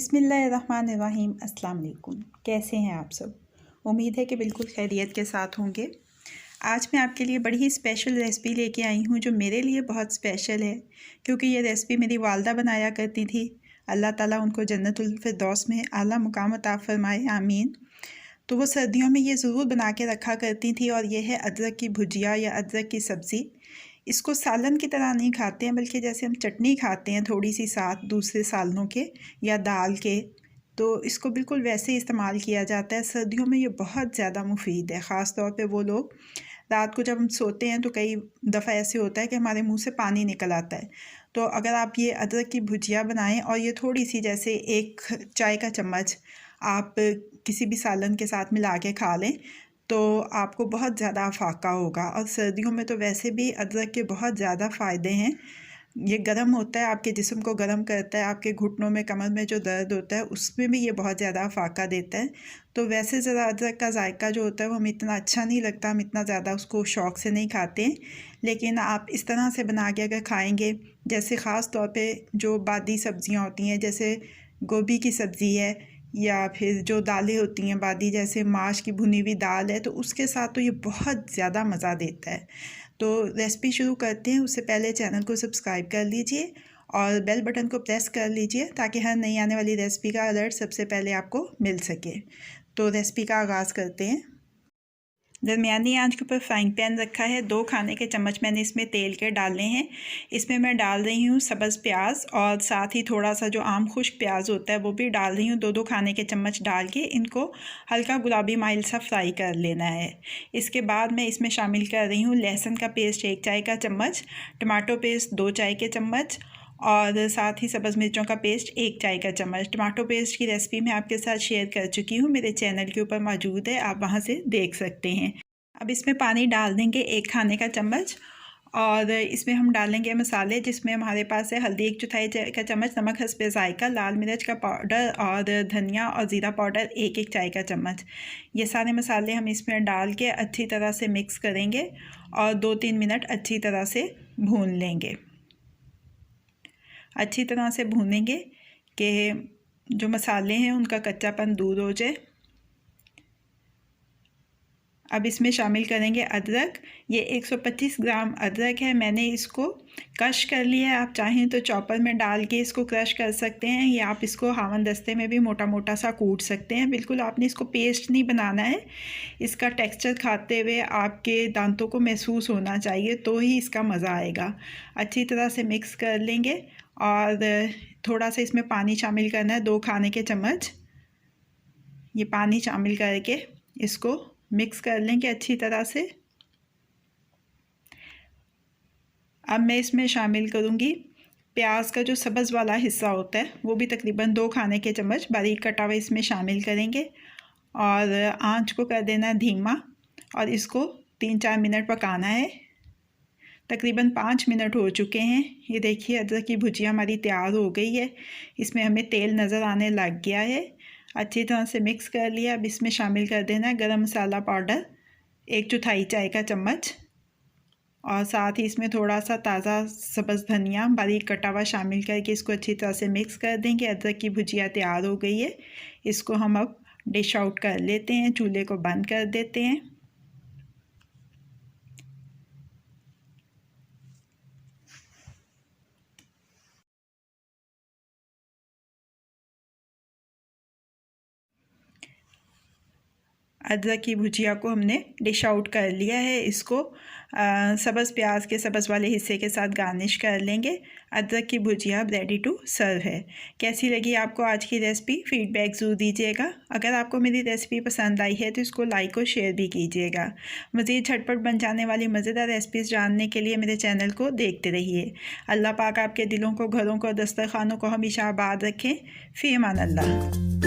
बिस्मिल्लाहिर्रहमानिर्रहीम। अस्सलाम वालेकुम। कैसे हैं आप सब? उम्मीद है कि बिल्कुल खैरियत के साथ होंगे। आज मैं आपके लिए बड़ी ही स्पेशल रेसिपी लेके आई हूँ जो मेरे लिए बहुत स्पेशल है, क्योंकि ये रेसिपी मेरी वालदा बनाया करती थी। अल्लाह ताला उनको जन्नतुल फिरदौस में आला मुकाम अता फ़रमाए, आमीन। तो वो सर्दियों में ये ज़रूर बना के रखा करती थी और ये है अदरक की भुजिया या अदरक की सब्ज़ी। इसको सालन की तरह नहीं खाते हैं, बल्कि जैसे हम चटनी खाते हैं थोड़ी सी साथ दूसरे सालनों के या दाल के, तो इसको बिल्कुल वैसे ही इस्तेमाल किया जाता है। सर्दियों में ये बहुत ज़्यादा मुफीद है, ख़ास तौर पे वो लोग रात को जब हम सोते हैं तो कई दफ़ा ऐसे होता है कि हमारे मुंह से पानी निकल आता है। तो अगर आप ये अदरक की भुजिया बनाएं और ये थोड़ी सी जैसे एक चाय का चम्मच आप किसी भी सालन के साथ मिला के खा लें तो आपको बहुत ज़्यादा अफाका होगा। और सर्दियों में तो वैसे भी अदरक के बहुत ज़्यादा फ़ायदे हैं। ये गर्म होता है, आपके जिस्म को गर्म करता है, आपके घुटनों में कमर में जो दर्द होता है उसमें भी ये बहुत ज़्यादा अफाका देता है। तो वैसे ज़रा अदरक का जायका जो होता है वो हमें इतना अच्छा नहीं लगता, हम इतना ज़्यादा उसको शौक़ से नहीं खाते हैं। लेकिन आप इस तरह से बना के अगर खाएँगे, जैसे ख़ास तौर पर जो बादी सब्ज़ियाँ होती हैं, जैसे गोभी की सब्ज़ी है या फिर जो दालें होती हैं बादी, जैसे माश की भुनी हुई दाल है, तो उसके साथ तो ये बहुत ज़्यादा मज़ा देता है। तो रेसिपी शुरू करते हैं। उससे पहले चैनल को सब्सक्राइब कर लीजिए और बेल बटन को प्रेस कर लीजिए ताकि हर नई आने वाली रेसिपी का अलर्ट सबसे पहले आपको मिल सके। तो रेसिपी का आगाज़ करते हैं। दरमियानी आंच के ऊपर फ्राइंग पैन रखा है। 2 खाने के चम्मच मैंने इसमें तेल के डालने हैं। इसमें मैं डाल रही हूँ सब्ज़ प्याज और साथ ही थोड़ा सा जो आम खुश्क प्याज होता है वो भी डाल रही हूँ। 2-2 खाने के चम्मच डाल के इनको हल्का गुलाबी माइल सा फ्राई कर लेना है। इसके बाद मैं इसमें शामिल कर रही हूँ लहसुन का पेस्ट 1 चाय का चम्मच, टमाटो पेस्ट 2 चाय के चम्मच और साथ ही सब्ज़ मिर्चों का पेस्ट 1 चाय का चम्मच। टमाटो पेस्ट की रेसिपी मैं आपके साथ शेयर कर चुकी हूँ, मेरे चैनल के ऊपर मौजूद है, आप वहाँ से देख सकते हैं। अब इसमें पानी डाल देंगे 1 खाने का चम्मच और इसमें हम डालेंगे मसाले, जिसमें हमारे पास है हल्दी 1 चौथाई चाय का चम्मच, नमक हस्बे ज़ायका, लाल मिर्च का पाउडर और धनिया और ज़ीरा पाउडर 1-1 चाय का चम्मच। ये सारे मसाले हम इसमें डाल के अच्छी तरह से मिक्स करेंगे और 2-3 मिनट अच्छी तरह से भून लेंगे। अच्छी तरह से भूनेंगे कि जो मसाले हैं उनका कच्चापन दूर हो जाए। अब इसमें शामिल करेंगे अदरक। ये 125 ग्राम अदरक है, मैंने इसको क्रश कर लिया है। आप चाहें तो चॉपर में डाल के इसको क्रश कर सकते हैं या आप इसको हावन दस्ते में भी मोटा मोटा सा कूट सकते हैं। बिल्कुल आपने इसको पेस्ट नहीं बनाना है, इसका टेक्सचर खाते हुए आपके दांतों को महसूस होना चाहिए, तो ही इसका मज़ा आएगा। अच्छी तरह से मिक्स कर लेंगे और थोड़ा सा इसमें पानी शामिल करना है, 2 खाने के चम्मच। ये पानी शामिल करके इसको मिक्स कर लेंगे अच्छी तरह से। अब मैं इसमें शामिल करूँगी प्याज का जो सब्ज़ वाला हिस्सा होता है, वो भी तकरीबन 2 खाने के चम्मच बारीक कटा हुआ इसमें शामिल करेंगे और आंच को कर देना धीमा और इसको 3-4 मिनट पकाना है। तकरीबन 5 मिनट हो चुके हैं। ये देखिए अदरक की भुजिया हमारी तैयार हो गई है। इसमें हमें तेल नज़र आने लग गया है। अच्छी तरह से मिक्स कर लिया। अब इसमें शामिल कर देना है गरम मसाला पाउडर 1 चौथाई चाय का चम्मच और साथ ही इसमें थोड़ा सा ताज़ा सब्ज़ धनिया बारीक कटा हुआ शामिल करके इसको अच्छी तरह से मिक्स कर देंगे। अदरक की भुजिया तैयार हो गई है। इसको हम अब डिश आउट कर लेते हैं, चूल्हे को बंद कर देते हैं। अदरक की भुजिया को हमने डिश आउट कर लिया है। इसको सब्ज़ प्याज के सब्ज़ वाले हिस्से के साथ गार्निश कर लेंगे। अदरक की भुजिया अब रेडी टू सर्व है। कैसी लगी आपको आज की रेसिपी? फीडबैक ज़रूर दीजिएगा। अगर आपको मेरी रेसिपी पसंद आई है तो इसको लाइक और शेयर भी कीजिएगा। मज़ीद झटपट बन जाने वाली मज़ेदार रेसिपीज़ जानने के लिए मेरे चैनल को देखते रहिए। अल्लाह पाक आपके दिलों को, घरों को, दस्तरखानों को हमेशा आबाद रखें। फ़ी अमान अल्लाह।